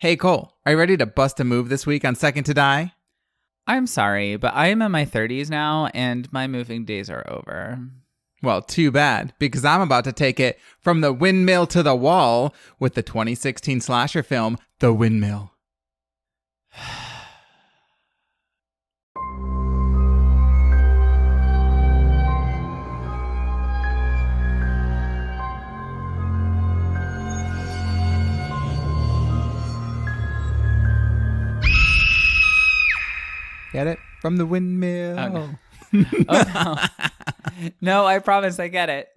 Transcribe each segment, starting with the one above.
Hey, Cole, are you ready to bust a move this week on Second to Die? I'm sorry, but I am in my 30s now, and my moving days are over. Well, too bad, because I'm about to take it from the windmill to the wall with the 2016 slasher film, The Winmill. Get it? From the windmill. Oh, no. Oh, no. No, I promise I get it.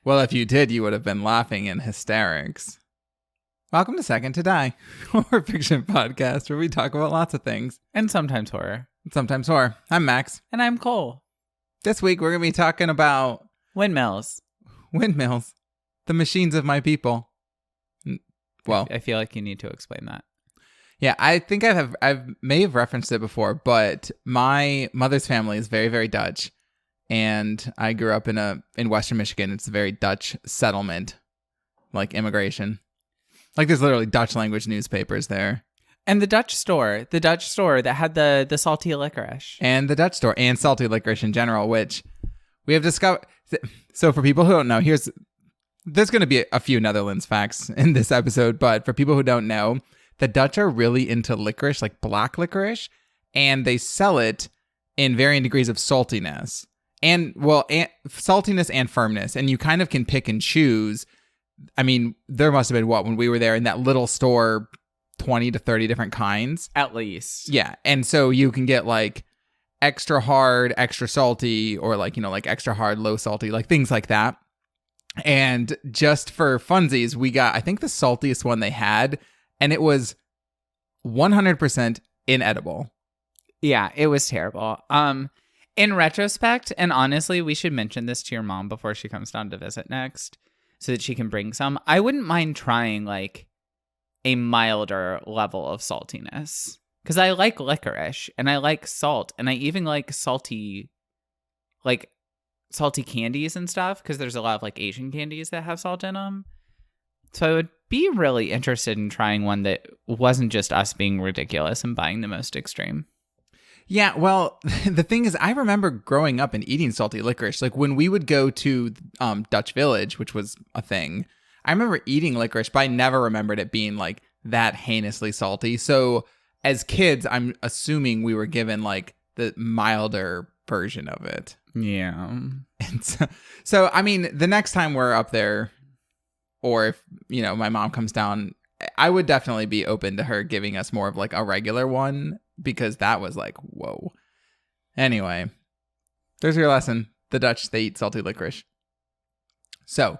Well, if you did, you would have been laughing in hysterics. Welcome to Second to Die, a horror fiction podcast where we talk about lots of things. And sometimes horror. And sometimes horror. I'm Max. And I'm Cole. This week, we're going to be talking about Windmills. windmills, the machines of my people. Well, I feel like you need to explain that. yeah, I think I may have referenced it before, but my mother's family is very, very Dutch, and I grew up in Western Michigan. It's a very Dutch settlement, like immigration. Like there's literally Dutch language newspapers there, And the Dutch store that had the salty licorice. and the Dutch store and salty licorice in general, which we have discovered. So for people who don't know, there's going to be a few Netherlands facts in this episode, but for people who don't know, the Dutch are really into licorice, like black licorice, and they sell it in varying degrees of saltiness and saltiness and firmness. And you kind of can pick and choose. I mean, there must have been when we were there in that little store, 20 to 30 different kinds. At least. Yeah. And so you can get like extra hard, extra salty, or like extra hard, low salty, like things like that. And just for funsies, we got, I think, the saltiest one they had. And it was 100% inedible. Yeah, it was terrible. In retrospect, and honestly, we should mention this to your mom before she comes down to visit next so that she can bring some. I wouldn't mind trying like a milder level of saltiness because I like licorice and I like salt and I even like salty candies and stuff because there's a lot of like Asian candies that have salt in them. So I would be really interested in trying one that wasn't just us being ridiculous and buying the most extreme. Yeah, well, the thing is, I remember growing up and eating salty licorice. Like when we would go to Dutch Village, which was a thing, I remember eating licorice, but I never remembered it being like that heinously salty. So as kids, I'm assuming we were given like the milder version of it. Yeah. And so I mean, the next time we're up there, or if, my mom comes down, I would definitely be open to her giving us more of like a regular one because that was like, whoa. Anyway, there's your lesson. The Dutch, they eat salty licorice. So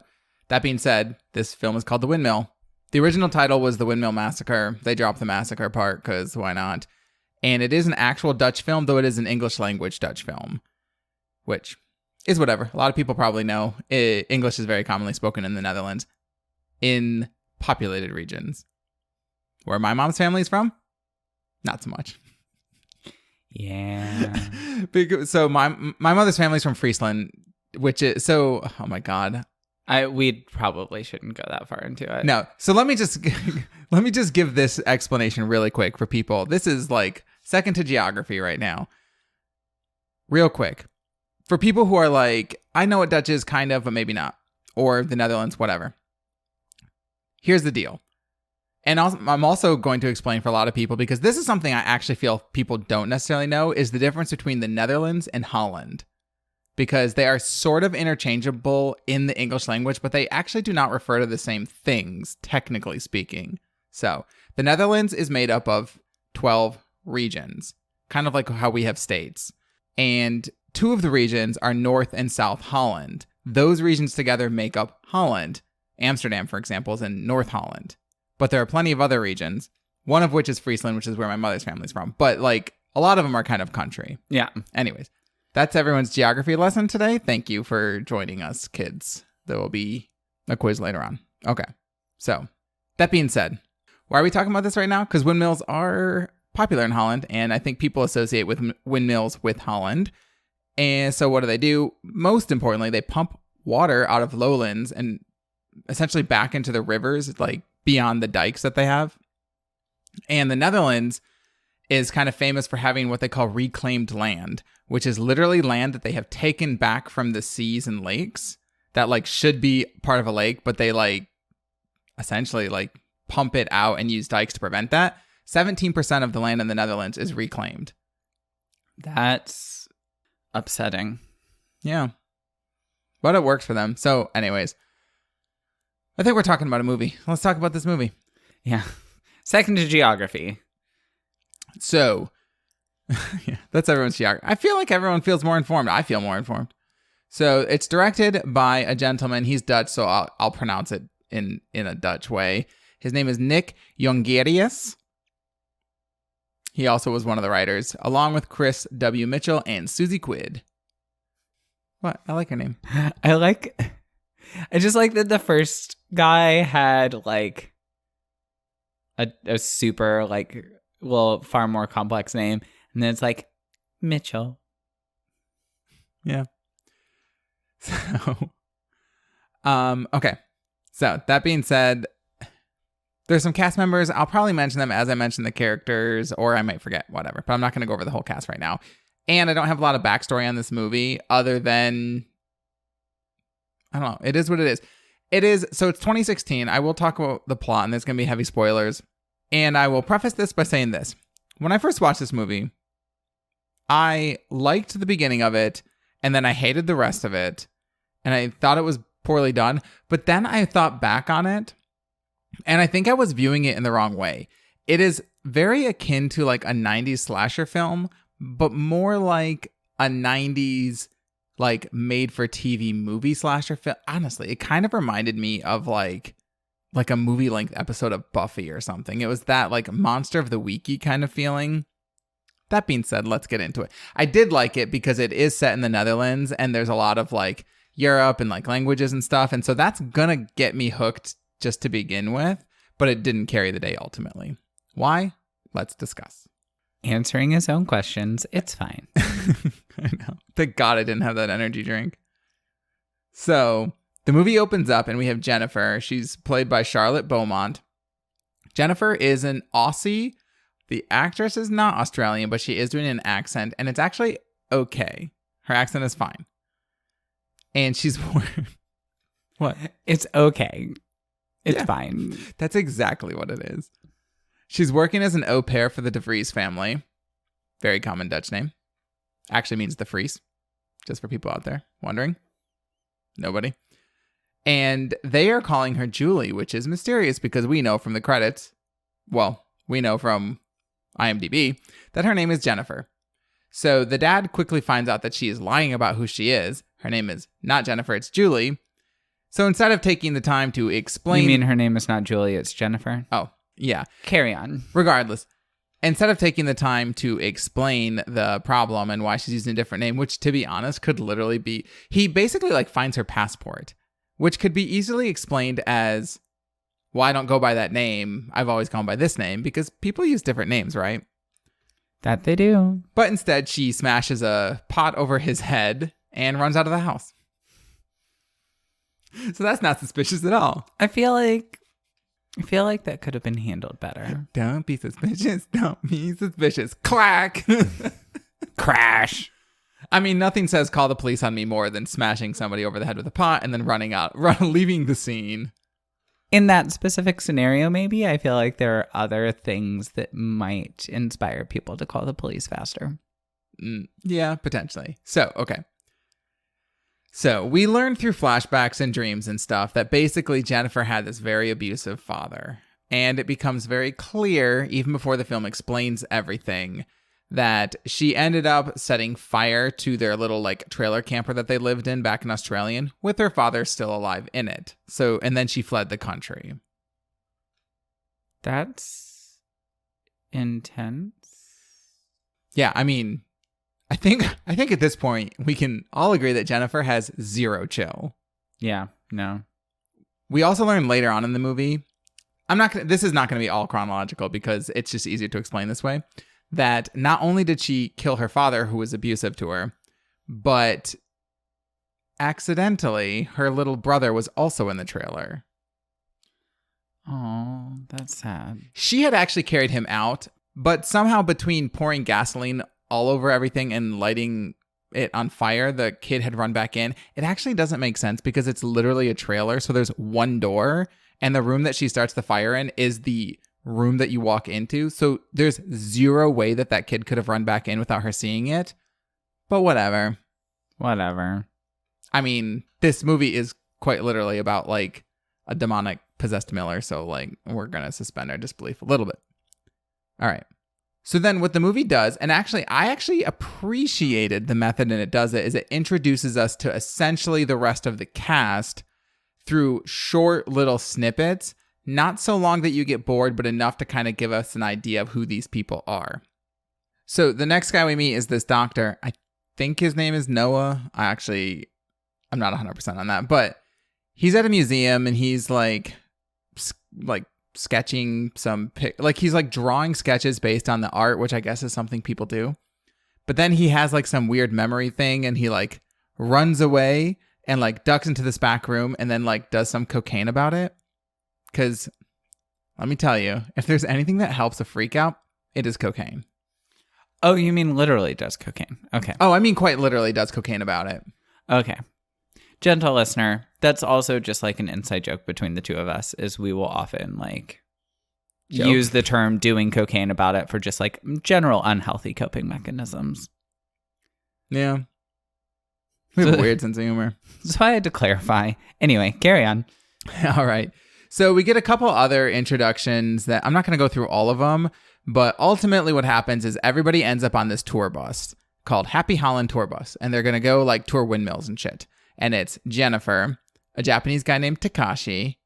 that being said, this film is called The Winmill. The original title was The Winmill Massacre. They dropped the massacre part because why not? And it is an actual Dutch film, though it is an English language Dutch film, which is whatever. A lot of people probably know English is very commonly spoken in the Netherlands in populated regions. Where my mom's family is from, not so much. Yeah. So my mother's family's from Friesland, which is oh my god. We probably shouldn't go that far into it. No. So let me just give this explanation really quick for people. This is like second to geography right now. Real quick. For people who are like, I know what Dutch is kind of, but maybe not. Or the Netherlands, whatever. Here's the deal. And I'm also going to explain for a lot of people, because this is something I actually feel people don't necessarily know, is the difference between the Netherlands and Holland. Because they are sort of interchangeable in the English language, but they actually do not refer to the same things, technically speaking. So the Netherlands is made up of 12 regions, kind of like how we have states. And 2 of the regions are North and South Holland. Those regions together make up Holland. Amsterdam, for example, is in North Holland. But there are plenty of other regions, one of which is Friesland, which is where my mother's family's from. But like a lot of them are kind of country. Yeah. Anyways, that's everyone's geography lesson today. Thank you for joining us, kids. There will be a quiz later on. Okay. So that being said, why are we talking about this right now? Because windmills are popular in Holland, and I think people associate with windmills with Holland. And so what do? Most importantly, they pump water out of lowlands and essentially back into the rivers, like beyond the dikes that they have. And the Netherlands is kind of famous for having what they call reclaimed land, which is literally land that they have taken back from the seas and lakes that like should be part of a lake, but they like essentially like pump it out and use dikes to prevent that. 17% of the land in the Netherlands is reclaimed. That's upsetting. Yeah. But it works for them. So anyways, I think we're talking about a movie. Let's talk about this movie. Yeah. Second to geography. So, yeah, that's everyone's geography. I feel like everyone feels more informed. I feel more informed. So it's directed by a gentleman. He's Dutch, so I'll pronounce it in a Dutch way. His name is Nick Jongerius. He also was one of the writers, along with Chris W. Mitchell and Susie Quid. What? I like her name. I just like that the first guy had like a super like, well, far more complex name. And then it's like Mitchell. Yeah. So, okay. So that being said, there's some cast members. I'll probably mention them as I mention the characters, or I might forget, whatever. But I'm not going to go over the whole cast right now. And I don't have a lot of backstory on this movie other than, I don't know. It is what it is. So it's 2016. I will talk about the plot, and there's going to be heavy spoilers. And I will preface this by saying this. When I first watched this movie, I liked the beginning of it, and then I hated the rest of it. And I thought it was poorly done. But then I thought back on it, and I think I was viewing it in the wrong way. It is very akin to like a 90s slasher film, but more like a 90s like made for TV movie slasher film. Honestly, it kind of reminded me of like a movie length episode of Buffy or something. It was that like Monster of the Weeky kind of feeling. That being said, let's get into it. I did like it because it is set in the Netherlands and there's a lot of like Europe and like languages and stuff. And so that's gonna get me hooked just to begin with, but it didn't carry the day ultimately. Why? Let's discuss. Answering his own questions, it's fine. I know. Thank God I didn't have that energy drink. So the movie opens up and we have Jennifer. She's played by Charlotte Beaumont. Jennifer is an Aussie. The actress is not Australian, but she is doing an accent, and it's actually okay. Her accent is fine. And she's... What? It's okay. It's fine. That's exactly what it is. She's working as an au pair for the De Vries family. Very common Dutch name. Actually means De Vries. Just for people out there wondering. Nobody. And they are calling her Julie, which is mysterious because we know from the credits, well, we know from IMDb, that her name is Jennifer. So the dad quickly finds out that she is lying about who she is. Her name is not Jennifer, it's Julie. So instead of taking the time to explain... You mean her name is not Julie, it's Jennifer? Oh, yeah. Carry on. Regardless, instead of taking the time to explain the problem and why she's using a different name, which to be honest could literally be... He basically like finds her passport, which could be easily explained as, well, I don't go by that name. I've always gone by this name because people use different names, right? That they do. But instead, she smashes a pot over his head and runs out of the house. So that's not suspicious at all. I feel like that could have been handled better. Don't be suspicious. Don't be suspicious. Clack. Crash. I mean, nothing says call the police on me more than smashing somebody over the head with a pot and then leaving the scene. In that specific scenario, maybe, I feel like there are other things that might inspire people to call the police faster. Yeah, potentially. So, okay. So we learned through flashbacks and dreams and stuff that basically Jennifer had this very abusive father. And it becomes very clear, even before the film explains everything, that she ended up setting fire to their little like trailer camper that they lived in back in Australia with her father still alive in it. So, and then she fled the country. That's intense. Yeah, I mean, I think at this point we can all agree that Jennifer has zero chill. Yeah, no. We also learn later on in the movie, this is not going to be all chronological because it's just easier to explain this way, that not only did she kill her father who was abusive to her, but accidentally her little brother was also in the trailer. Oh, that's sad. She had actually carried him out, but somehow between pouring gasoline all over everything and lighting it on fire, the kid had run back in. It actually doesn't make sense because it's literally a trailer. So there's one door, and the room that she starts the fire in is the room that you walk into. So there's zero way that that kid could have run back in without her seeing it. But whatever. Whatever. I mean, this movie is quite literally about like a demonic possessed Miller. So like we're going to suspend our disbelief a little bit. All right. So then what the movie does, and actually I actually appreciated the method and it does it, is it introduces us to essentially the rest of the cast through short little snippets, not so long that you get bored, but enough to kind of give us an idea of who these people are. So the next guy we meet is this doctor. I think his name is Noah. I'm not 100% on that, but he's at a museum and he's like sketching he's like drawing sketches based on the art, which I guess is something people do. But then he has like some weird memory thing and he like runs away and like ducks into this back room and then like does some cocaine about it. Because let me tell you, if there's anything that helps a freak out, it is cocaine. Oh, you mean literally does cocaine? Okay. Oh, I mean quite literally does cocaine about it. Okay. Gentle listener, that's also just like an inside joke between the two of us, is we will often like use the term doing cocaine about it for just like general unhealthy coping mechanisms. Yeah. We have a weird sense of humor. So I had to clarify. Anyway, carry on. All right. So we get a couple other introductions that I'm not going to go through all of them, but ultimately what happens is everybody ends up on this tour bus called Happy Holland Tour Bus, and they're going to go like tour windmills and shit. And it's Jennifer, a Japanese guy named Takashi,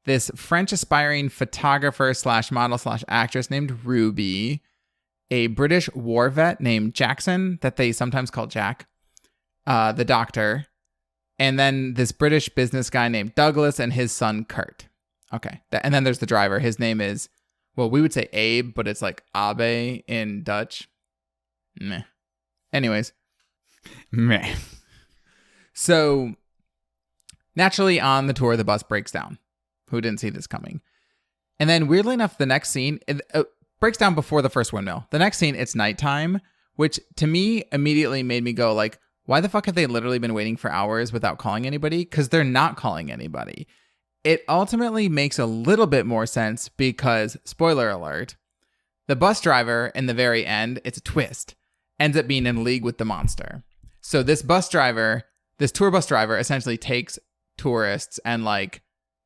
this French aspiring photographer / model / actress named Ruby, a British war vet named Jackson that they sometimes call Jack, the doctor, and then this British business guy named Douglas and his son Kurt. Okay. And then there's the driver. His name is, well, we would say Abe, but it's like Abe in Dutch. Meh. Anyways. Meh. So, naturally on the tour, the bus breaks down. Who didn't see this coming? And then, weirdly enough, the next scene breaks down before the first windmill. The next scene, it's nighttime, which to me immediately made me go like, why the fuck have they literally been waiting for hours without calling anybody? Because they're not calling anybody. It ultimately makes a little bit more sense because, spoiler alert, the bus driver in the very end, it's a twist, ends up being in league with the monster. So this tour bus driver essentially takes tourists and like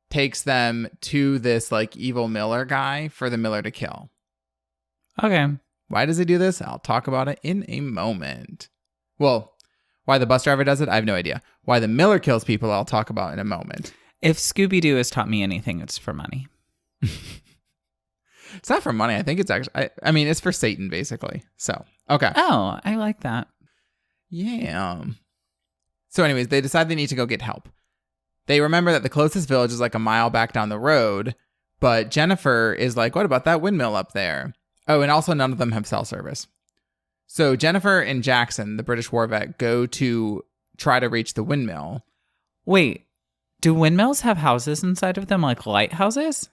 takes them to this like evil Miller guy for the Miller to kill. Okay. Why does he do this? I'll talk about it in a moment. Well, why the bus driver does it, I have no idea. Why the Miller kills people, I'll talk about in a moment. If Scooby-Doo has taught me anything, it's for money. It's not for money. I think it's actually, I mean, it's for Satan, basically. So, okay. Oh, I like that. Yeah. So anyways, they decide they need to go get help. They remember that the closest village is like a mile back down the road, but Jennifer is like, what about that windmill up there? Oh, and also none of them have cell service. So Jennifer and Jackson, the British war vet, go to try to reach the windmill. Wait, do windmills have houses inside of them, like lighthouses?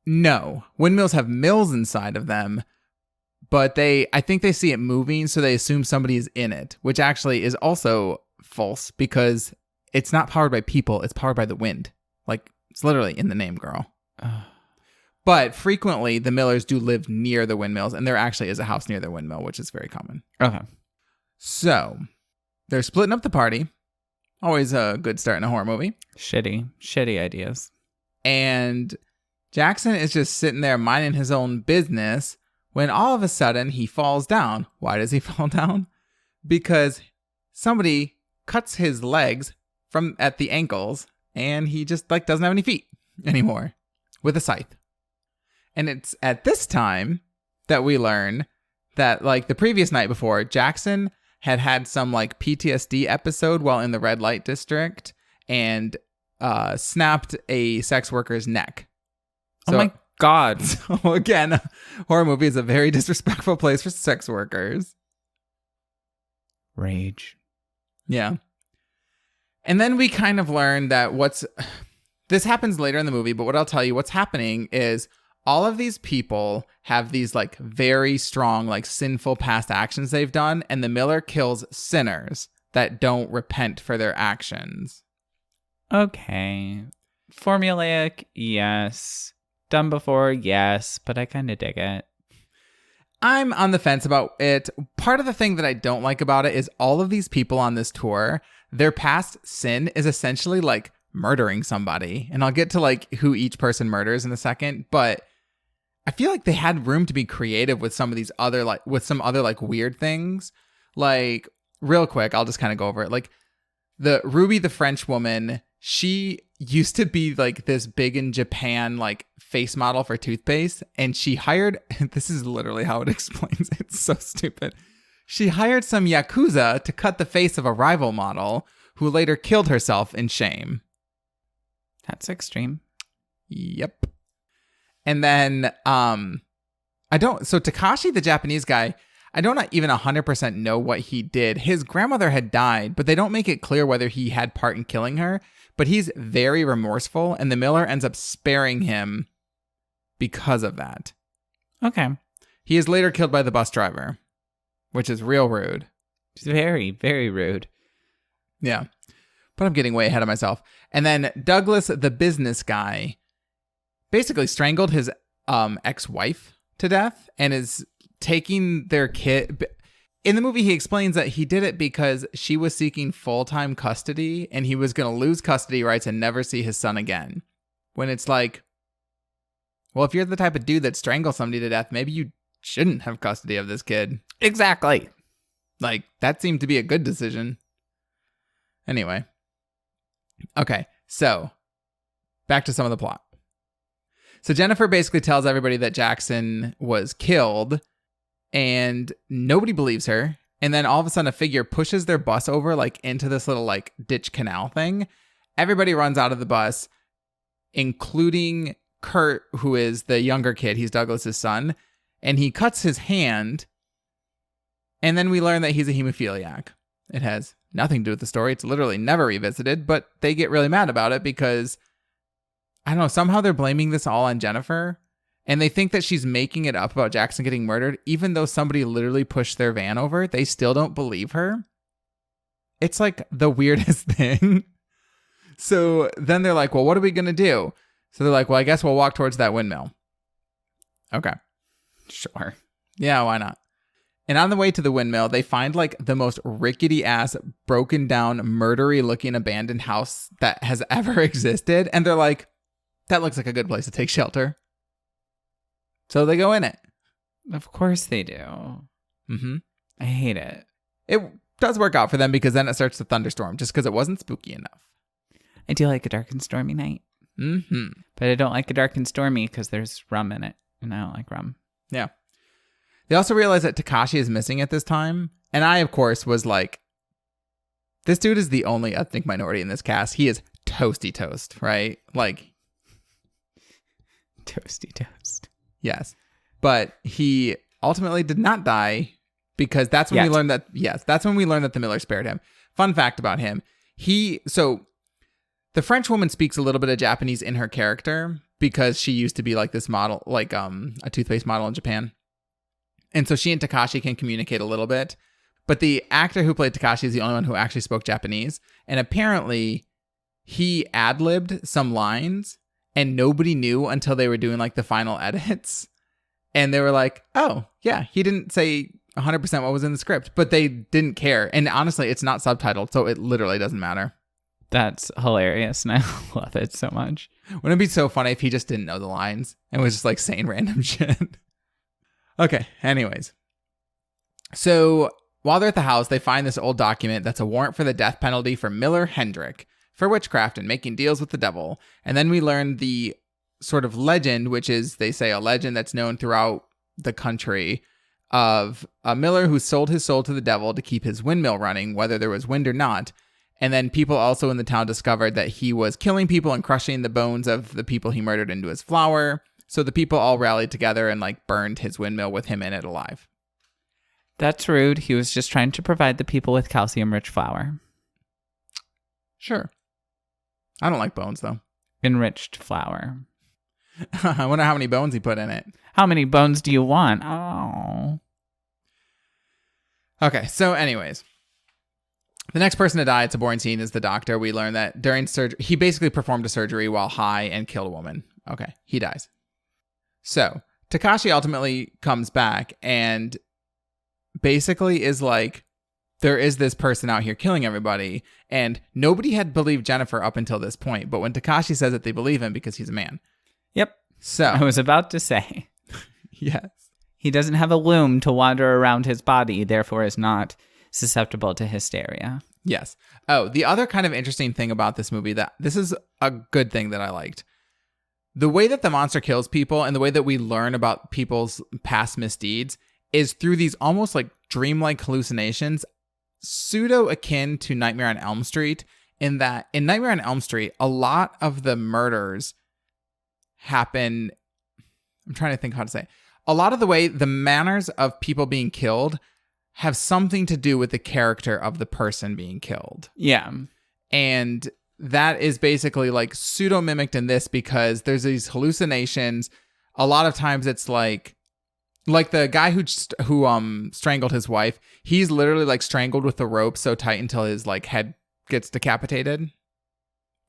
No. Windmills have mills inside of them, but I think they see it moving, so they assume somebody is in it, which actually is also false because it's not powered by people, it's powered by the wind. Like, it's literally in the name, girl. But frequently, the Millers do live near the windmills, and there actually is a house near the windmill, which is very common. Okay. So, they're splitting up the party. Always a good start in a horror movie. Shitty ideas. And Jackson is just sitting there minding his own business when all of a sudden he falls down. Why does he fall down? Because somebody cuts his legs from at the ankles and he just like doesn't have any feet anymore with a scythe. And it's at this time that we learn that like the previous night before, Jackson had some like PTSD episode while in the red light district and snapped a sex worker's neck. So, oh my God. So again, horror movie is a very disrespectful place for sex workers. Rage. Yeah. And then we kind of learn that This happens later in the movie, but what I'll tell you, what's happening is all of these people have these like very strong, like sinful past actions they've done, and the Miller kills sinners that don't repent for their actions. Okay. Formulaic, yes. Done before, yes, but I kind of dig it. I'm on the fence about it. Part of the thing that I don't like about it is all of these people on this tour, their past sin is essentially like murdering somebody. And I'll get to like who each person murders in a second, but I feel like they had room to be creative with some of these other like with some other like weird things. Like real quick, I'll just kind of go over it. Like the Ruby, the French woman, she used to be like this big in Japan like face model for toothpaste, and she hired, this is literally how it explains it. It's so stupid. She hired some Yakuza to cut the face of a rival model who later killed herself in shame. That's extreme. Yep. And then so Takashi, the Japanese guy, I don't even 100% know what he did. His grandmother had died, but they don't make it clear whether he had part in killing her. But he's very remorseful, and the Miller ends up sparing him because of that. Okay. He is later killed by the bus driver, which is real rude. It's very, very rude. Yeah. But I'm getting way ahead of myself. And then Douglas, the business guy, basically strangled his ex-wife to death and is taking their kid. In the movie, he explains that he did it because she was seeking full-time custody and he was going to lose custody rights and never see his son again. When it's like, well, if you're the type of dude that strangles somebody to death, maybe you shouldn't have custody of this kid. Exactly. Like, that seemed to be a good decision. Anyway. Okay, so back to some of the plot. So Jennifer basically tells everybody that Jackson was killed, and nobody believes her. And then all of a sudden a figure pushes their bus over like into this little like ditch canal thing. Everybody runs out of the bus, including Kurt, who is the younger kid. He's Douglas's son. And he cuts his hand. And then we learn that he's a hemophiliac. It has nothing to do with the story. It's literally never revisited, but they get really mad about it because, I don't know, somehow they're blaming this all on Jennifer. And they think that she's making it up about Jackson getting murdered, even though somebody literally pushed their van over. They still don't believe her. It's like the weirdest thing. So then they're like, well, what are we going to do? So they're like, well, I guess we'll walk towards that windmill. Okay. Sure. Yeah, why not? And on the way to the windmill, they find like the most rickety ass, broken down, murdery looking abandoned house that has ever existed. And they're like, that looks like a good place to take shelter. So they go in it. Of course they do. Mm-hmm. I hate it. It does work out for them because then it starts to thunderstorm just because it wasn't spooky enough. I do like a dark and stormy night. Mm-hmm. But I don't like a dark and stormy because there's rum in it. And I don't like rum. Yeah. They also realize that Takashi is missing at this time. And I, of course, was like, this dude is the only ethnic minority in this cast. He is toasty toast, right? Like, toasty toast. Yes. But he ultimately did not die because that's when we learned that, that's when we learned that the Miller spared him. Fun fact about him. So the French woman speaks a little bit of Japanese in her character because she used to be like this model, like a toothpaste model in Japan. And so she and Takashi can communicate a little bit. But the actor who played Takashi is the only one who actually spoke Japanese. And apparently he ad-libbed some lines and nobody knew until they were doing like the final edits. And they were like, oh, yeah, he didn't say 100% what was in the script, but they didn't care. And honestly, it's not subtitled, so it literally doesn't matter. That's hilarious. And I love it so much. Wouldn't it be so funny if he just didn't know the lines and was just like saying random shit? Okay, anyways. So while they're at the house, they find this old document that's a warrant for the death penalty for Miller Hendrick for witchcraft and making deals with the devil. And then we learn the sort of legend, which is, they say, a legend that's known throughout the country of a Miller who sold his soul to the devil to keep his windmill running, whether there was wind or not. And then people also in the town discovered that he was killing people and crushing the bones of the people he murdered into his flour. So the people all rallied together and like burned his windmill with him in it alive. That's rude. He was just trying to provide the people with calcium-rich flour. Sure. I don't like bones, though. enriched flour. I wonder how many bones he put in it. How many bones do you want? Oh. Okay, so anyways. The next person to die, it's a boring scene, is the doctor. We learn that during surgery, he basically performed a surgery while high and killed a woman. Okay, he dies. So, Takashi ultimately comes back and basically is like, there is this person out here killing everybody, and nobody had believed Jennifer up until this point, but when Takashi says that they believe him because he's a man. Yep. So. I was about to say. Yes. He doesn't have a loom to wander around his body, therefore is not susceptible to hysteria. Yes. Oh, the other kind of interesting thing about this movie, that this is a good thing that I liked. The way that the monster kills people and the way that we learn about people's past misdeeds is through these almost like dreamlike hallucinations, pseudo akin to Nightmare on Elm Street, in that in Nightmare on Elm Street, a lot of the murders happen. I'm trying to think how to say. A lot of the way the manners of people being killed have something to do with the character of the person being killed. Yeah. And that is basically like pseudo mimicked in this because there's these hallucinations. A lot of times it's like the guy who strangled his wife. He's literally like strangled with the rope so tight until his like head gets decapitated,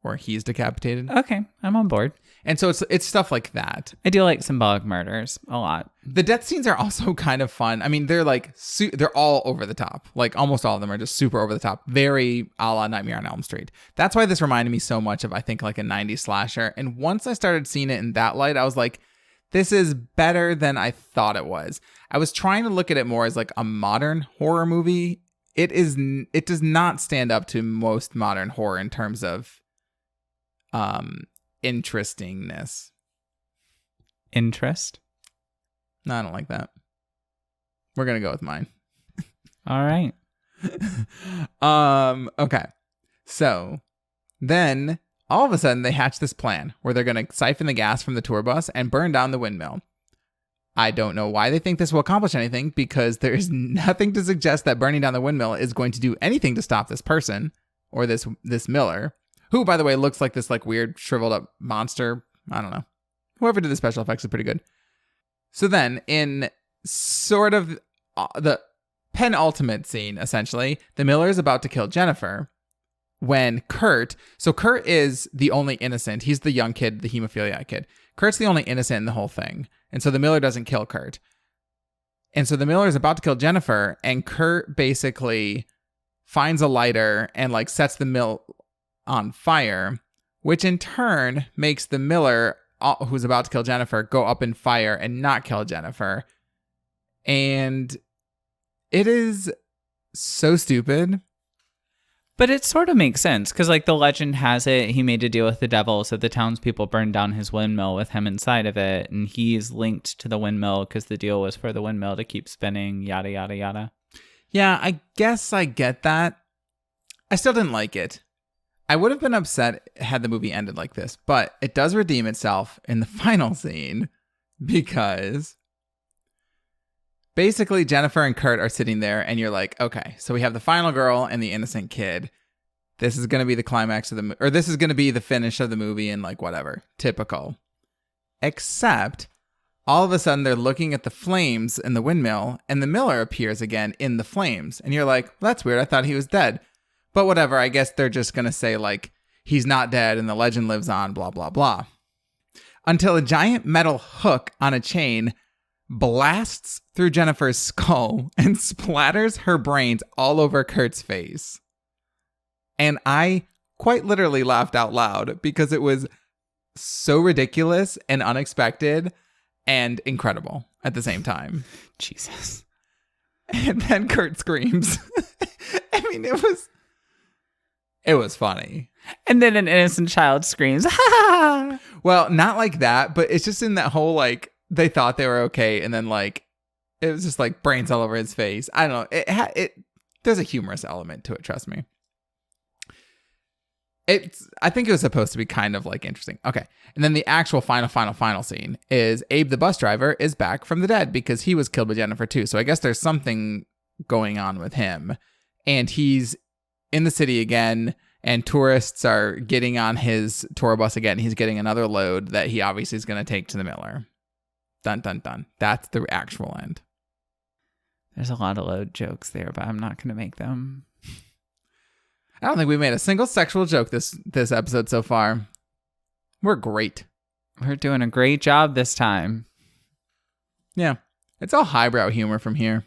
or he's decapitated. Okay, I'm on board. And so it's stuff like that. I do like symbolic murders a lot. The death scenes are also kind of fun. I mean, they're like they're all over the top. Like almost all of them are just super over the top. Very a la Nightmare on Elm Street. That's why this reminded me so much of, I think, like a 90s slasher. And once I started seeing it in that light, I was like, this is better than I thought it was. I was trying to look at it more as like a modern horror movie. It does not stand up to most modern horror in terms of interestingness. Interest? No, I don't like that. We're gonna go with mine. All right. Okay. So then all of a sudden they hatch this plan where they're gonna siphon the gas from the tour bus and burn down the windmill. I don't know why they think this will accomplish anything, because there is nothing to suggest that burning down the windmill is going to do anything to stop this person or this Miller, who, by the way, looks like this like weird shriveled up monster. I don't know. Whoever did the special effects is pretty good. So then in sort of the penultimate scene, essentially, the Miller is about to kill Jennifer when Kurt is the only innocent. He's the young kid, the hemophiliac kid. Kurt's the only innocent in the whole thing. And so the Miller doesn't kill Kurt. And so the Miller is about to kill Jennifer, and Kurt basically finds a lighter and like sets the mill on fire, which in turn makes the Miller, who's about to kill Jennifer, go up in fire and not kill Jennifer. And it is so stupid. But it sort of makes sense, because like the legend has it, he made a deal with the devil, so the townspeople burned down his windmill with him inside of it, and he's linked to the windmill because the deal was for the windmill to keep spinning, yada, yada, yada. Yeah, I guess I get that. I still didn't like it. I would have been upset had the movie ended like this, but it does redeem itself in the final scene, because basically Jennifer and Kurt are sitting there and you're like, okay, so we have the final girl and the innocent kid. This is going to be the climax of or this is going to be the finish of the movie, and like whatever, typical. Except all of a sudden they're looking at the flames in the windmill and the Miller appears again in the flames. And you're like, well, that's weird. I thought he was dead. But whatever, I guess they're just going to say like, he's not dead and the legend lives on, blah, blah, blah. Until a giant metal hook on a chain blasts through Jennifer's skull and splatters her brains all over Kurt's face. And I quite literally laughed out loud because it was so ridiculous and unexpected and incredible at the same time. Jesus. And then Kurt screams. I mean, it was funny. And then an innocent child screams, ha! Well, not like that, but it's just in that whole, like, they thought they were okay, and then, like, it was just, like, brains all over his face. I don't know. There's a humorous element to it, trust me. I think it was supposed to be kind of, like, interesting. Okay. And then the actual final scene is Abe, the bus driver, is back from the dead because he was killed by Jennifer, too. So I guess there's something going on with him. And he's in the city again, and tourists are getting on his tour bus again. He's getting another load that he obviously is going to take to the Miller. Dun, dun, dun. That's the actual end. There's a lot of load jokes there, but I'm not going to make them. I don't think we made a single sexual joke this episode so far. We're great. We're doing a great job this time. Yeah. It's all highbrow humor from here.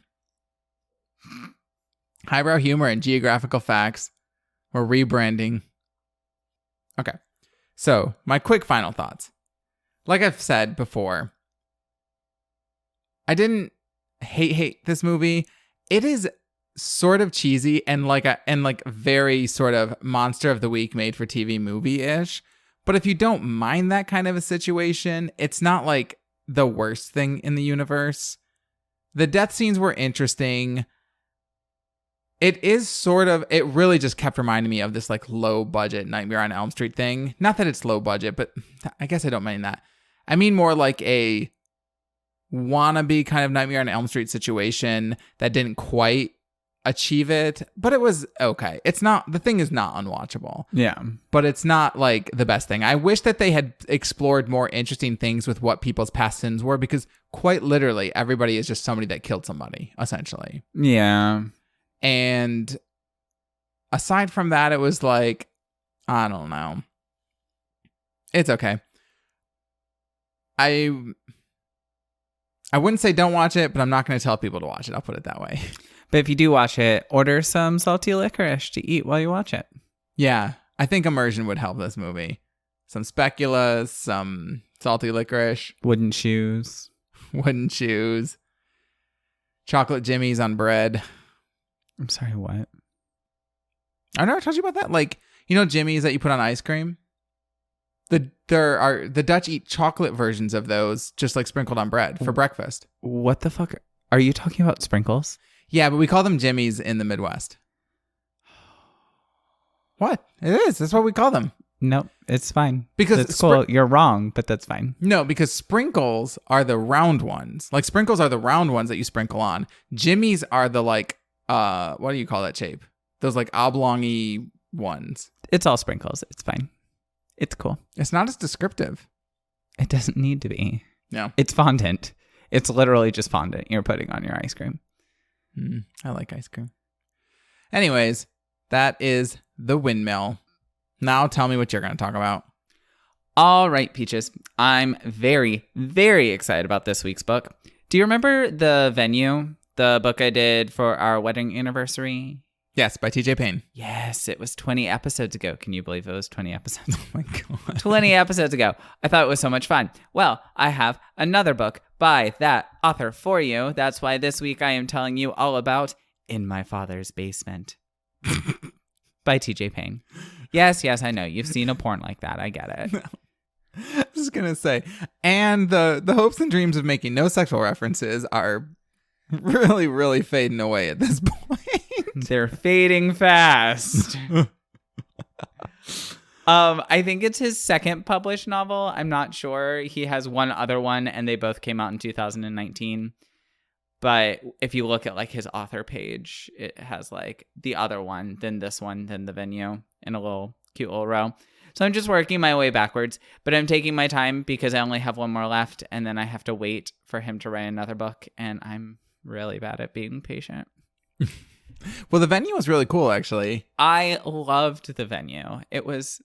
Highbrow humor and geographical facts. We're rebranding. Okay. So, my quick final thoughts. Like I've said before, I didn't hate this movie. It is sort of cheesy and like very sort of monster of the week made for TV movie-ish. But if you don't mind that kind of a situation, it's not like the worst thing in the universe. The death scenes were interesting. It really just kept reminding me of this like low budget Nightmare on Elm Street thing. Not that it's low budget, but I guess I don't mean that. I mean more like a wannabe kind of Nightmare on Elm Street situation that didn't quite achieve it, but it was okay. The thing is not unwatchable. Yeah. But it's not like the best thing. I wish that they had explored more interesting things with what people's past sins were, because quite literally everybody is just somebody that killed somebody, essentially. Yeah. And aside from that, it was like, I don't know. It's okay. I wouldn't say don't watch it, but I'm not going to tell people to watch it. I'll put it that way. But if you do watch it, order some salty licorice to eat while you watch it. Yeah, I think immersion would help this movie. Some speculoos, some salty licorice. Wooden shoes. Chocolate jimmies on bread. I'm sorry, what? I never told you about that. Like, jimmies that you put on ice cream? The Dutch eat chocolate versions of those just like sprinkled on bread for breakfast. What the fuck? Are you talking about sprinkles? Yeah, but we call them jimmies in the Midwest. What? It is. That's what we call them. Nope, it's fine. Because it's cool. You're wrong, but that's fine. No, because sprinkles are the round ones. Like sprinkles are the round ones that you sprinkle on. Jimmies are the like, what do you call that shape? Those like oblong-y ones. It's all sprinkles. It's fine. It's cool. It's not as descriptive. It doesn't need to be. No. It's fondant. It's literally just fondant you're putting on your ice cream. I like ice cream. Anyways, that is The Winmill. Now tell me what you're going to talk about. All right, Peaches. I'm very, very excited about this week's book. Do you remember The Venue, the book I did for our wedding anniversary? Yes, by TJ Payne. Yes, it was 20 episodes ago. Can you believe it was 20 episodes? Oh my God. 20 episodes ago. I thought it was so much fun. Well, I have another book by that author for you. That's why this week I am telling you all about In My Father's Basement by TJ Payne. Yes, I know. You've seen a porn like that. I get it. No. I was just going to say, and the hopes and dreams of making no sexual references are really, really fading away at this point. They're fading fast. I think it's his second published novel. I'm not sure. He has one other one, and they both came out in 2019. But if you look at like his author page, it has like the other one, then this one, then The Venue in a little cute little row. So I'm just working my way backwards, but I'm taking my time because I only have one more left, and then I have to wait for him to write another book, and I'm really bad at being patient. Well, The Venue was really cool, actually. I loved The Venue. It was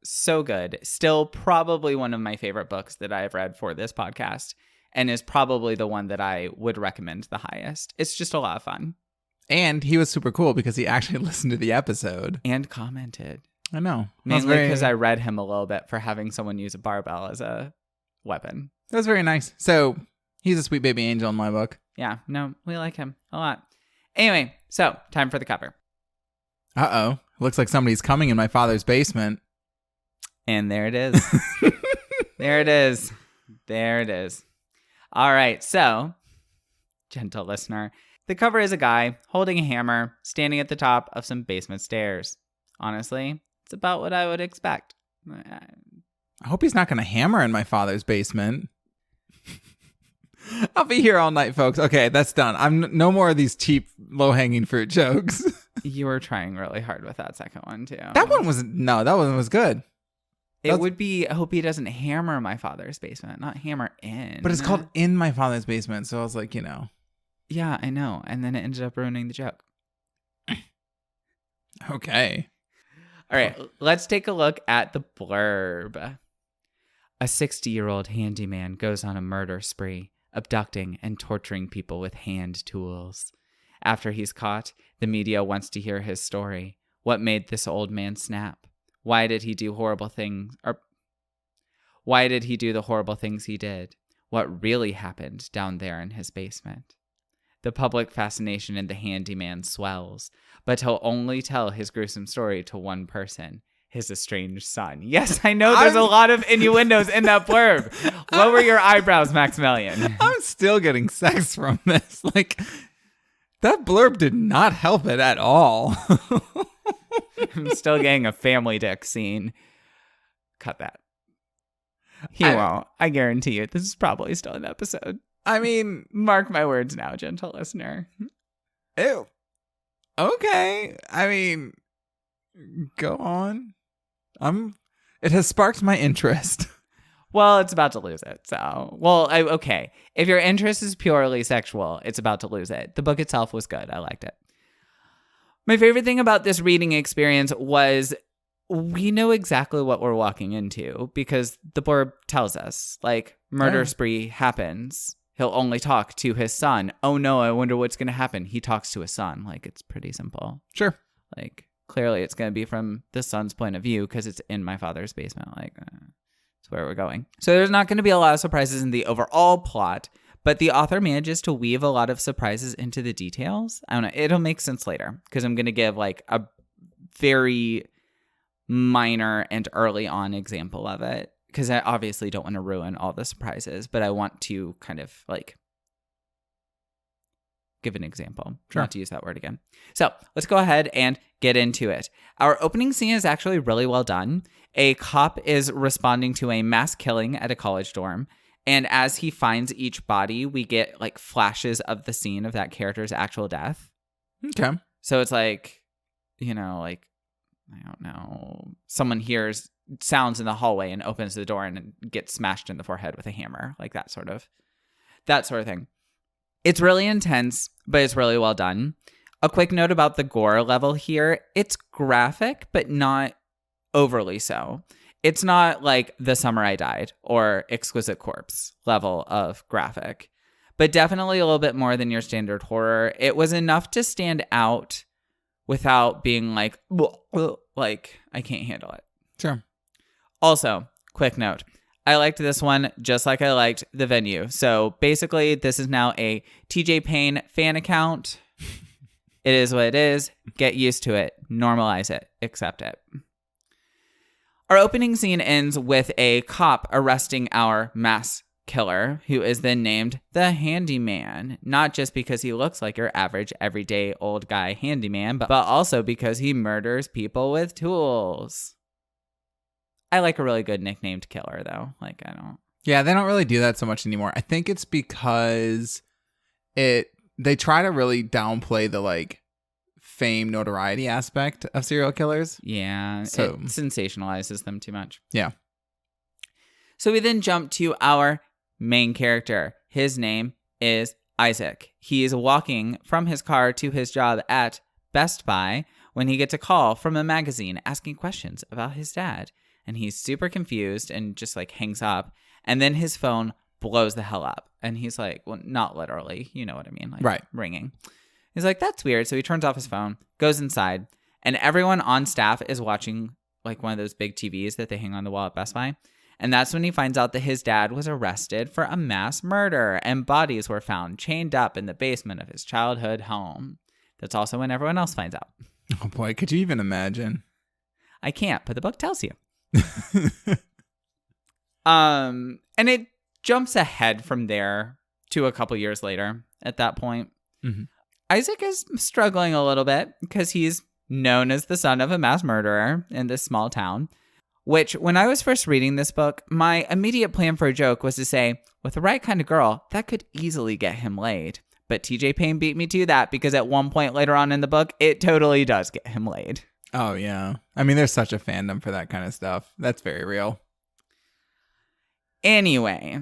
so good. Still probably one of my favorite books that I've read for this podcast, and is probably the one that I would recommend the highest. It's just a lot of fun. And he was super cool because he actually listened to the episode. And commented. I know. Mainly because I read him a little bit for having someone use a barbell as a weapon. That was very nice. So he's a sweet baby angel in my book. Yeah, no, we like him a lot. Anyway, so time for the cover. Uh-oh. Looks like somebody's coming in my father's basement. And there it is. There it is. There it is. All right, so, gentle listener, the cover is a guy holding a hammer, standing at the top of some basement stairs. Honestly, it's about what I would expect. I hope he's not going to hammer in my father's basement. I'll be here all night, folks. Okay, that's done. I'm no more of these cheap, low-hanging fruit jokes. You were trying really hard with that second one, too. That one was good. It would be, I hope he doesn't hammer my father's basement, not hammer in. But it's called In My Father's Basement, so I was like, Yeah, I know. And then it ended up ruining the joke. Okay. All right, let's take a look at the blurb. A 60-year-old handyman goes on a murder spree, abducting and torturing people with hand tools. After he's caught, the media wants to hear his story. What made this old man snap? Why did he do horrible things? Or why did he do the horrible things he did? What really happened down there in his basement? The public fascination in the handyman swells, but he'll only tell his gruesome story to one person, his estranged son. Yes, I know there's a lot of innuendos in that blurb. Lower your eyebrows, Maximilian. I'm still getting sex from this. Like, that blurb did not help it at all. I'm still getting a family dick scene. Cut that. He won't. I guarantee you. This is probably still an episode. I mean, mark my words now, gentle listener. Ew. Okay. I mean, go on. It has sparked my interest. Well, it's about to lose it. So, okay. If your interest is purely sexual, it's about to lose it. The book itself was good. I liked it. My favorite thing about this reading experience was we know exactly what we're walking into because the blurb tells us, like, murder spree happens. He'll only talk to his son. Oh no, I wonder what's going to happen. He talks to his son. Like, it's pretty simple. Sure. Like, clearly it's going to be from the son's point of view because it's in my father's basement. Like, that's where we're going. So there's not going to be a lot of surprises in the overall plot, but the author manages to weave a lot of surprises into the details. I don't know. It'll make sense later because I'm going to give like a very minor and early on example of it because I obviously don't want to ruin all the surprises, but I want to kind of like give an example. Sure. Not to use that word again. So let's go ahead and get into it. Our opening scene is actually really well done. A cop is responding to a mass killing at a college dorm. And as he finds each body, we get like flashes of the scene of that character's actual death. Okay. So it's like, like, I don't know, someone hears sounds in the hallway and opens the door and gets smashed in the forehead with a hammer. Like that sort of thing. It's really intense, but it's really well done. A quick note about the gore level here. It's graphic, but not overly so. It's not like The Summer I Died or Exquisite Corpse level of graphic, but definitely a little bit more than your standard horror. It was enough to stand out without being like I can't handle it. Sure. Also, quick note. I liked this one just like I liked The Venue. So basically, this is now a TJ Payne fan account. It is what it is. Get used to it. Normalize it. Accept it. Our opening scene ends with a cop arresting our mass killer, who is then named the Handyman, not just because he looks like your average everyday old guy handyman, but also because he murders people with tools. I like a really good nicknamed killer, though. Like, I don't... Yeah, they don't really do that so much anymore. I think it's because they try to really downplay the, like, fame notoriety aspect of serial killers. Yeah, so it sensationalizes them too much. Yeah. So we then jump to our main character. His name is Isaac. He is walking from his car to his job at Best Buy when he gets a call from a magazine asking questions about his dad. And he's super confused and just like hangs up. And then his phone blows the hell up. And he's like, well, not literally. You know what I mean? Like, right. Ringing. He's like, that's weird. So he turns off his phone, goes inside, and everyone on staff is watching like one of those big TVs that they hang on the wall at Best Buy. And that's when he finds out that his dad was arrested for a mass murder and bodies were found chained up in the basement of his childhood home. That's also when everyone else finds out. Oh boy, could you even imagine? I can't, but the book tells you. And it jumps ahead from there to a couple years later at that point. Mm-hmm. Isaac is struggling a little bit because he's known as the son of a mass murderer in this small town, which when I was first reading this book, my immediate plan for a joke was to say, with the right kind of girl, that could easily get him laid. But TJ Payne beat me to that because at one point later on in the book, it totally does get him laid. Oh, yeah. I mean, there's such a fandom for that kind of stuff. That's very real. Anyway,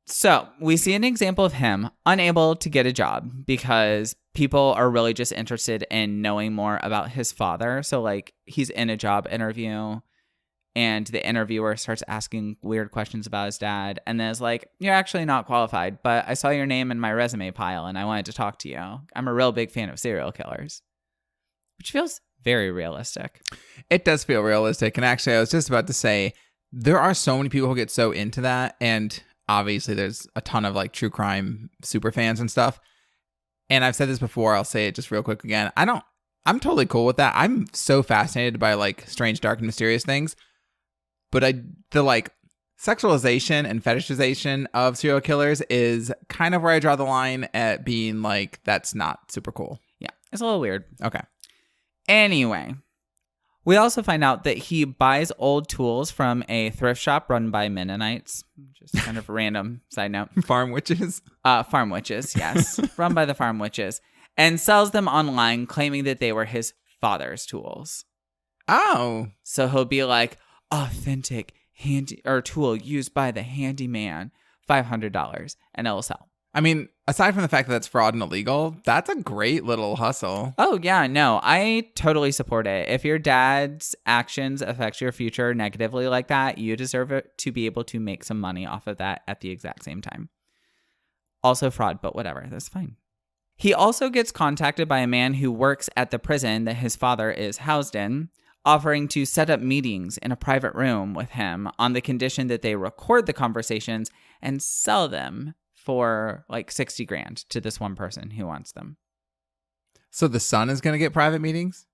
so we see an example of him unable to get a job because people are really just interested in knowing more about his father. So, like, he's in a job interview and the interviewer starts asking weird questions about his dad and then is like, you're actually not qualified, but I saw your name in my resume pile and I wanted to talk to you. I'm a real big fan of serial killers, which feels very realistic. It does feel realistic. And actually, I was just about to say, there are so many people who get so into that. And obviously, there's a ton of like true crime super fans and stuff. And I've said this before. I'll say it just real quick again. I'm totally cool with that. I'm so fascinated by like strange, dark, and mysterious things. But the like sexualization and fetishization of serial killers is kind of where I draw the line at being like, that's not super cool. Yeah, it's a little weird. Okay. Anyway, we also find out that he buys old tools from a thrift shop run by Mennonites. Just kind of random side note. Farm witches? Farm witches, yes. Run by the farm witches. And sells them online, claiming that they were his father's tools. Oh. So he'll be like, authentic tool used by the handyman, $500, and it'll sell. I mean, aside from the fact that that's fraud and illegal, that's a great little hustle. Oh, yeah, no, I totally support it. If your dad's actions affect your future negatively like that, you deserve it to be able to make some money off of that at the exact same time. Also fraud, but whatever, that's fine. He also gets contacted by a man who works at the prison that his father is housed in, offering to set up meetings in a private room with him on the condition that they record the conversations and sell them for like 60 grand to this one person who wants them. So the son is going to get private meetings?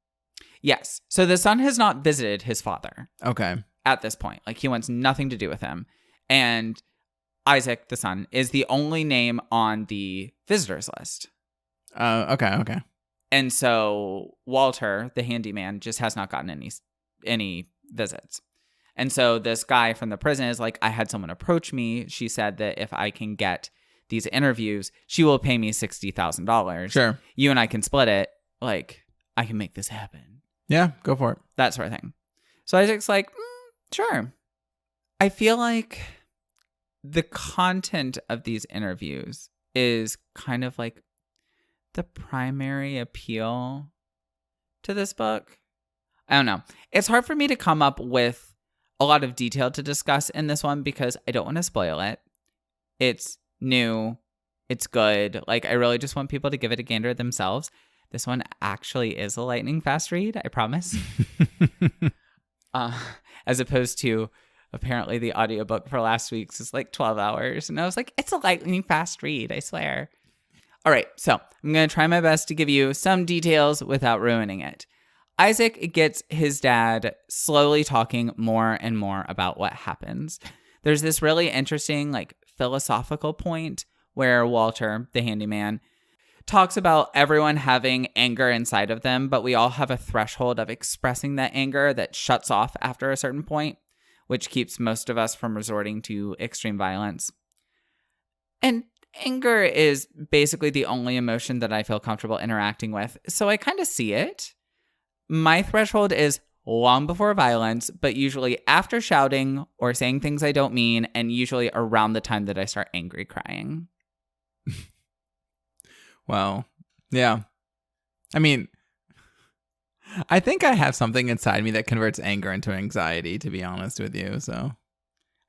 Yes. So the son has not visited his father. Okay. At this point. Like, he wants nothing to do with him. And Isaac, the son, is the only name on the visitors list. Okay. And so Walter, the handyman, just has not gotten any visits. And so this guy from the prison is like, I had someone approach me. She said that if I can get these interviews, she will pay me $60,000. Sure. You and I can split it. Like, I can make this happen. Yeah, go for it. That sort of thing. So Isaac's like, sure. I feel like the content of these interviews is kind of like the primary appeal to this book. I don't know. It's hard for me to come up with a lot of detail to discuss in this one because I don't want to spoil it. It's new. It's good. Like, I really just want people to give it a gander themselves. This one actually is a lightning fast read, I promise. As opposed to apparently the audiobook for last week's is like 12 hours. And I was like, it's a lightning fast read, I swear. All right, so I'm going to try my best to give you some details without ruining it. Isaac gets his dad slowly talking more and more about what happens. There's this really interesting, like, philosophical point where Walter, the handyman, talks about everyone having anger inside of them, but we all have a threshold of expressing that anger that shuts off after a certain point, which keeps most of us from resorting to extreme violence. And anger is basically the only emotion that I feel comfortable interacting with, so I kind of see it. My threshold is long before violence, but usually after shouting or saying things I don't mean, and usually around the time that I start angry crying. Well, yeah. I mean, I think I have something inside me that converts anger into anxiety, to be honest with you, so.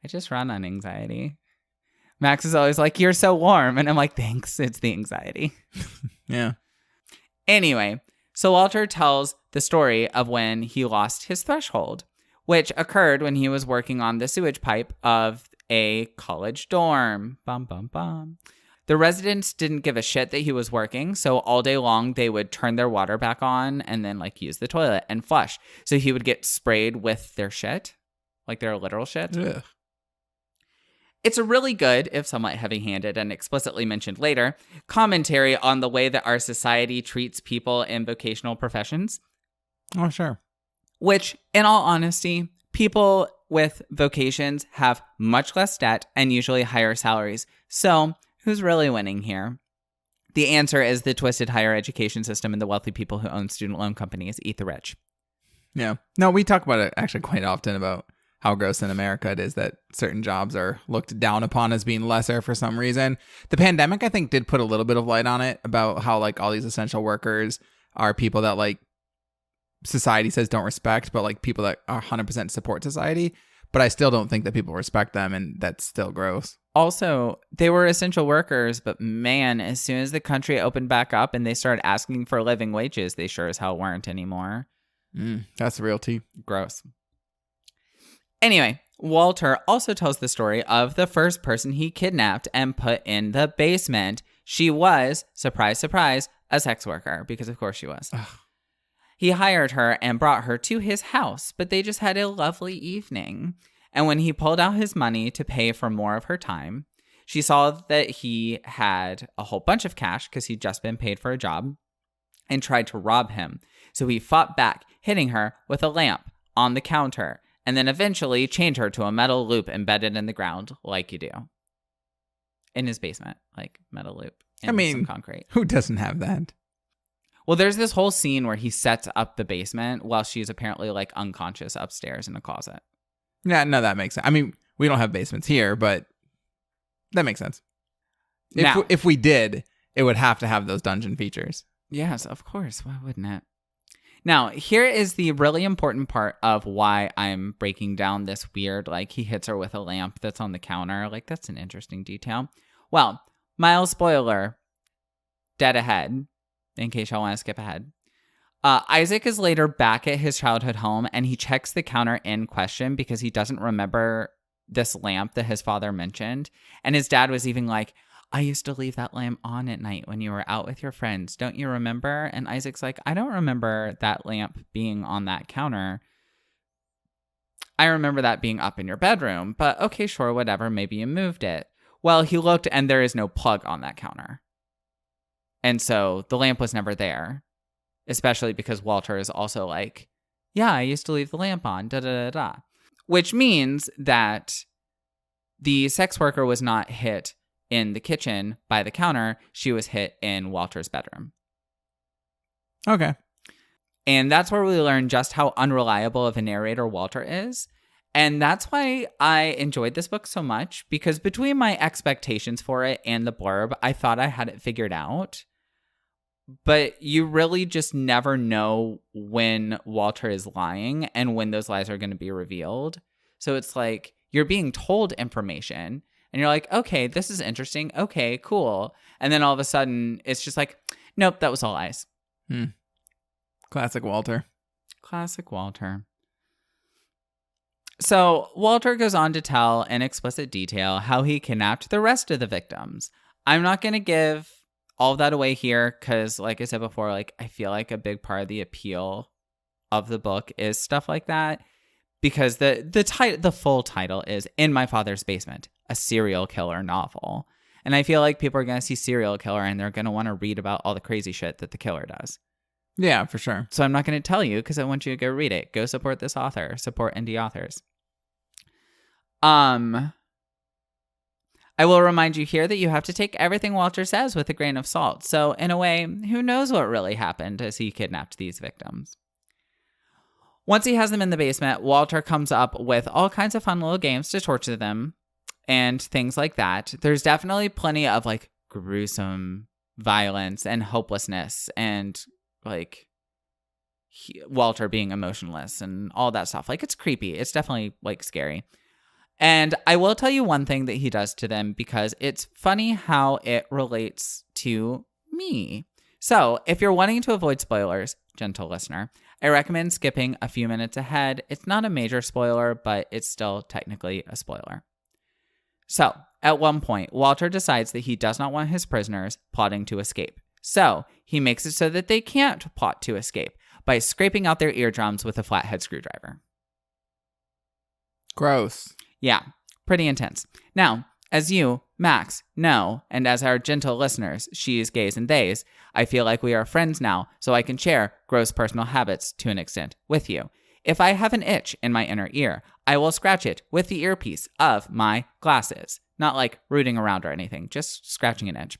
I just run on anxiety. Max is always like, you're so warm. And I'm like, thanks. It's the anxiety. Yeah. Anyway, so Walter tells the story of when he lost his threshold, which occurred when he was working on the sewage pipe of a college dorm. Bum, bum, bum. The residents didn't give a shit that he was working, so all day long they would turn their water back on and then like use the toilet and flush. So he would get sprayed with their shit, like their literal shit. Ugh. It's a really good, if somewhat heavy-handed and explicitly mentioned later, commentary on the way that our society treats people in vocational professions. Oh, sure. Which, in all honesty, people with vocations have much less debt and usually higher salaries. So, who's really winning here? The answer is the twisted higher education system and the wealthy people who own student loan companies eat the rich. Yeah. No, we talk about it actually quite often about how gross in America it is that certain jobs are looked down upon as being lesser for some reason. The pandemic, I think, did put a little bit of light on it about how like all these essential workers are people that like society says don't respect, but like people that are 100% support society. But I still don't think that people respect them, and that's still gross. Also, they were essential workers, but man, as soon as the country opened back up and they started asking for living wages, they sure as hell weren't anymore. That's the real tea. Gross. Anyway, Walter also tells the story of the first person he kidnapped and put in the basement. She was, surprise, surprise, a sex worker, because of course she was. Ugh. He hired her and brought her to his house, but they just had a lovely evening. And when he pulled out his money to pay for more of her time, she saw that he had a whole bunch of cash because he'd just been paid for a job and tried to rob him. So he fought back, hitting her with a lamp on the counter, and then eventually chained her to a metal loop embedded in the ground, like you do. In his basement, like metal loop. Some concrete. Who doesn't have that? Well, there's this whole scene where he sets up the basement while she's apparently like unconscious upstairs in a closet. Yeah, no, that makes sense. I mean, we don't have basements here, but that makes sense. If we did, it would have to have those dungeon features. Yes, of course. Why wouldn't it? Now, here is the really important part of why I'm breaking down this weird, like, he hits her with a lamp that's on the counter. Like, that's an interesting detail. Well, mild spoiler, dead ahead, in case y'all want to skip ahead. Isaac is later back at his childhood home, and he checks the counter in question because he doesn't remember this lamp that his father mentioned. And his dad was even like, I used to leave that lamp on at night when you were out with your friends. Don't you remember? And Isaac's like, I don't remember that lamp being on that counter. I remember that being up in your bedroom, but okay, sure, whatever. Maybe you moved it. Well, he looked and there is no plug on that counter. And so the lamp was never there, especially because Walter is also like, yeah, I used to leave the lamp on, da-da-da-da. Which means that the sex worker was not hit in the kitchen by the counter. She was hit in Walter's bedroom. Okay. And that's where we learn just how unreliable of a narrator Walter is. And that's why I enjoyed this book so much, because between my expectations for it and the blurb, I thought I had it figured out. But you really just never know when Walter is lying and when those lies are going to be revealed. So it's like you're being told information and you're like, okay, this is interesting. Okay, cool. And then all of a sudden it's just like, nope, that was all lies. Classic Walter. Classic Walter. So Walter goes on to tell in explicit detail how he kidnapped the rest of the victims. I'm not going to give all of that away here because, like I said before, like I feel like a big part of the appeal of the book is stuff like that, because the full title is In My Father's Basement, a serial killer novel. And I feel like people are going to see serial killer and they're going to want to read about all the crazy shit that the killer does. Yeah, for sure. So I'm not going to tell you because I want you to go read it. Go support this author. Support indie authors. I will remind you here that you have to take everything Walter says with a grain of salt. So in a way, who knows what really happened as he kidnapped these victims. Once he has them in the basement, Walter comes up with all kinds of fun little games to torture them and things like that. There's definitely plenty of like gruesome violence and hopelessness and like Walter being emotionless and all that stuff. Like it's creepy. It's definitely like scary. And I will tell you one thing that he does to them because it's funny how it relates to me. So if you're wanting to avoid spoilers, gentle listener, I recommend skipping a few minutes ahead. It's not a major spoiler, but it's still technically a spoiler. So at one point, Walter decides that he does not want his prisoners plotting to escape. So he makes it so that they can't plot to escape by scraping out their eardrums with a flathead screwdriver. Gross. Yeah, pretty intense. Now, as you, Max, know, and as our gentle listeners, she's, gays, and theys, I feel like we are friends now, so I can share gross personal habits to an extent with you. If I have an itch in my inner ear, I will scratch it with the earpiece of my glasses. Not like rooting around or anything, just scratching an itch.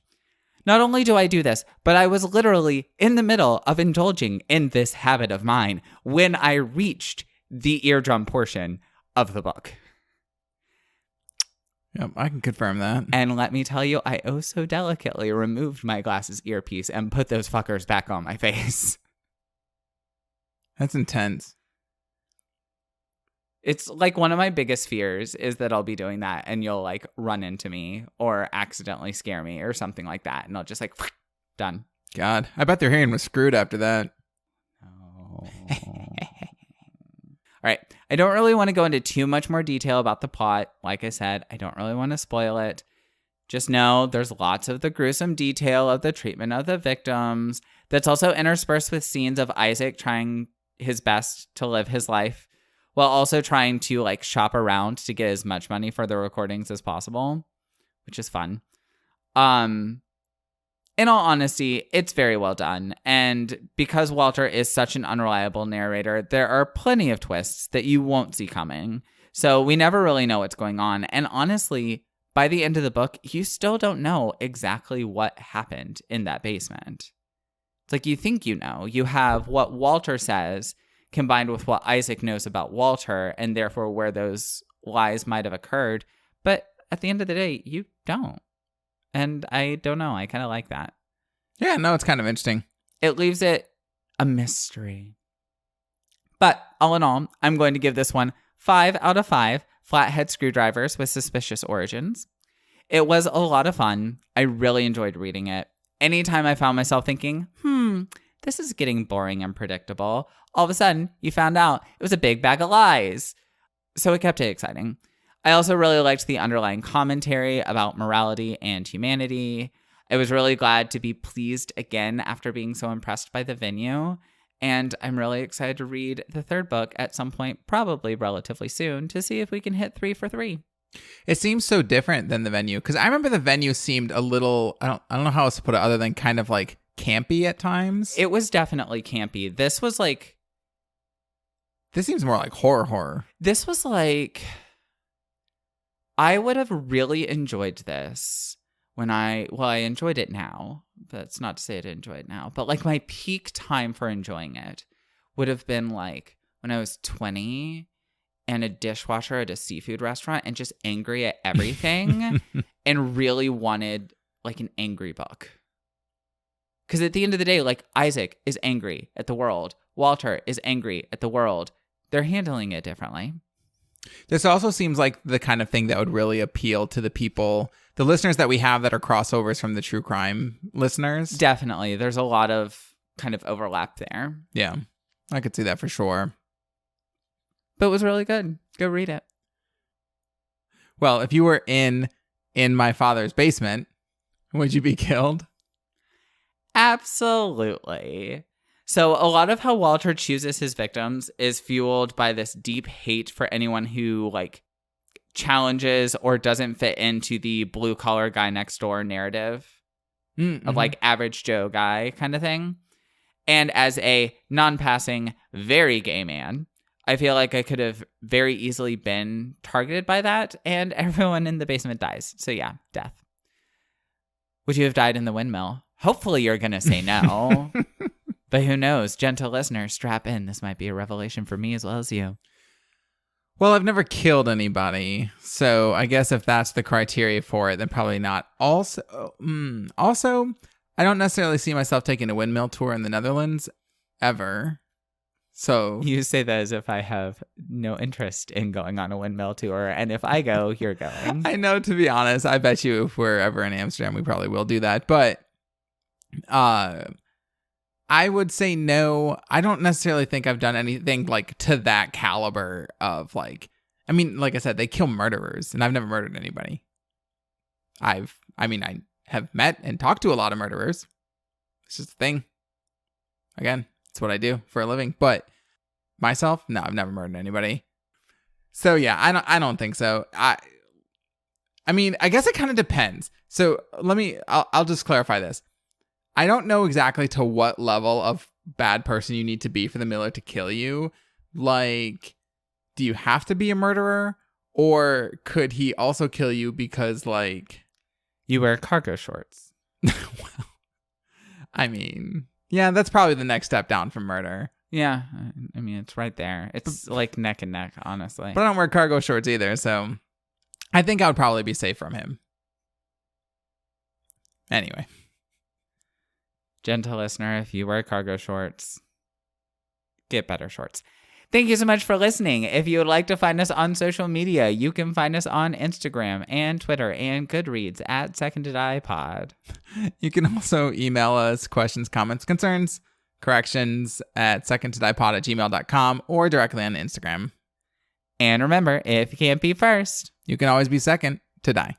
Not only do I do this, but I was literally in the middle of indulging in this habit of mine when I reached the eardrum portion of the book. Yep, I can confirm that. And let me tell you, I oh so delicately removed my glasses earpiece and put those fuckers back on my face. That's intense. It's like one of my biggest fears is that I'll be doing that and you'll like run into me or accidentally scare me or something like that. And I'll just like, done. God, I bet their hearing was screwed after that. Oh. All right. I don't really want to go into too much more detail about the plot. Like I said, I don't really want to spoil it. Just know there's lots of the gruesome detail of the treatment of the victims that's also interspersed with scenes of Isaac trying his best to live his life while also trying to like shop around to get as much money for the recordings as possible, which is fun. In all honesty, it's very well done. And because Walter is such an unreliable narrator, there are plenty of twists that you won't see coming. So we never really know what's going on. And honestly, by the end of the book, you still don't know exactly what happened in that basement. It's like you think you know. You have what Walter says combined with what Isaac knows about Walter and therefore where those lies might have occurred. But at the end of the day, you don't. And I don't know. I kind of like that. Yeah, no, it's kind of interesting. It leaves it a mystery. But all in all, I'm going to give this one 5 out of 5 flathead screwdrivers with suspicious origins. It was a lot of fun. I really enjoyed reading it. Anytime I found myself thinking, this is getting boring and predictable, all of a sudden you found out it was a big bag of lies. So it kept it exciting. I also really liked the underlying commentary about morality and humanity. I was really glad to be pleased again after being so impressed by the venue. And I'm really excited to read the third book at some point, probably relatively soon, to see if we can hit 3 for 3. It seems so different than the venue because I remember the venue seemed a little, I don't know how else to put it other than kind of like campy at times. It was definitely campy. This seems more like horror. This was like, I would have really enjoyed this when I enjoyed it now. That's not to say I didn't enjoy it now, but like my peak time for enjoying it would have been like when I was 20 and a dishwasher at a seafood restaurant and just angry at everything and really wanted like an angry book. Because at the end of the day, like Isaac is angry at the world. Walter is angry at the world. They're handling it differently. This also seems like the kind of thing that would really appeal to the people, the listeners that we have that are crossovers from the true crime listeners. Definitely. There's a lot of kind of overlap there. Yeah, I could see that for sure. But it was really good. Go read it. Well, if you were in my father's basement, would you be killed? Absolutely. So a lot of how Walter chooses his victims is fueled by this deep hate for anyone who like challenges or doesn't fit into the blue collar guy next door narrative of like average Joe guy kind of thing. And as a non-passing, very gay man, I feel like I could have very easily been targeted by that, and everyone in the basement dies. So yeah, death. Would you have died in the windmill? Hopefully you're going to say no. But who knows? Gentle listener, strap in. This might be a revelation for me as well as you. Well, I've never killed anybody, so I guess if that's the criteria for it, then probably not. Also, I don't necessarily see myself taking a windmill tour in the Netherlands ever. So you say that as if I have no interest in going on a windmill tour, and if I go, you're going. I know, to be honest, I bet you if we're ever in Amsterdam, we probably will do that. But I would say no. I don't necessarily think I've done anything like to that caliber of like, I mean, like I said, they kill murderers and I've never murdered anybody. I have met and talked to a lot of murderers. It's just a thing. Again, it's what I do for a living, but myself, no, I've never murdered anybody. So yeah, I don't think so. I mean, I guess it kind of depends. So I'll just clarify this. I don't know exactly to what level of bad person you need to be for the Miller to kill you. Like, do you have to be a murderer? Or could he also kill you because, like... You wear cargo shorts. Well, I mean, yeah, that's probably the next step down from murder. Yeah, I mean, it's right there. It's like neck and neck, honestly. But I don't wear cargo shorts either, so I think I would probably be safe from him. Anyway. Gentle listener, if you wear cargo shorts, get better shorts. Thank you so much for listening. If you would like to find us on social media, you can find us on Instagram and Twitter and Goodreads at Second to Die Pod. You can also email us questions, comments, concerns, corrections at secondtodiepod@gmail.com or directly on Instagram. And remember, if you can't be first, you can always be second to die.